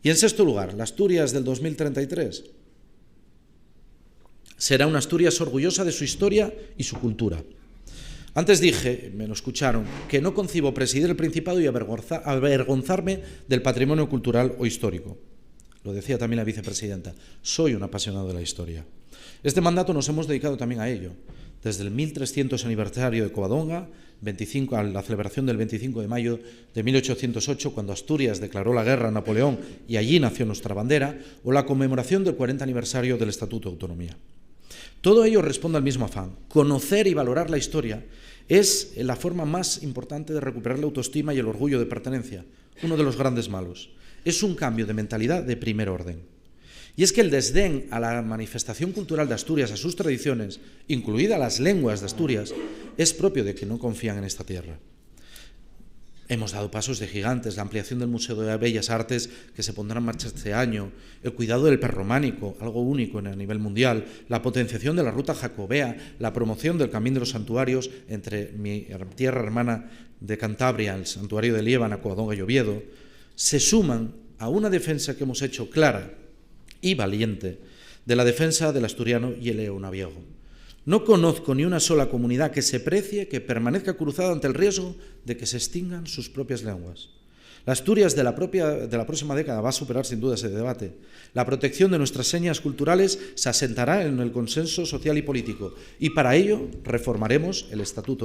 Y en sexto lugar, la Asturias del 2033 será una Asturias orgullosa de su historia y su cultura. Antes dije, me lo escucharon, que no concibo presidir el Principado y avergonzarme del patrimonio cultural o histórico. Lo decía también la vicepresidenta, soy un apasionado de la historia. Este mandato nos hemos dedicado también a ello. Desde el 1300 aniversario de Covadonga, a la celebración del 25 de mayo de 1808, cuando Asturias declaró la guerra a Napoleón y allí nació nuestra bandera, o la conmemoración del 40 aniversario del Estatuto de Autonomía. Todo ello responde al mismo afán. Conocer y valorar la historia es la forma más importante de recuperar la autoestima y el orgullo de pertenencia, uno de los grandes malos. Es un cambio de mentalidad de primer orden. Y es que el desdén a la manifestación cultural de Asturias, a sus tradiciones, incluidas las lenguas de Asturias, es propio de que no confían en esta tierra. Hemos dado pasos de gigantes, la ampliación del Museo de Bellas Artes que se pondrá en marcha este año, el cuidado del prerrománico, algo único a nivel mundial, la potenciación de la ruta jacobea, la promoción del Camino de los Santuarios entre mi tierra hermana de Cantabria, el santuario de Liébana, Covadonga y Oviedo, se suman a una defensa que hemos hecho clara y valiente de la defensa del asturiano y el leonaviego. No conozco ni una sola comunidad que se precie, que permanezca cruzada ante el riesgo de que se extingan sus propias lenguas. La Asturias de la próxima década va a superar sin duda ese debate. La protección de nuestras señas culturales se asentará en el consenso social y político y para ello reformaremos el Estatuto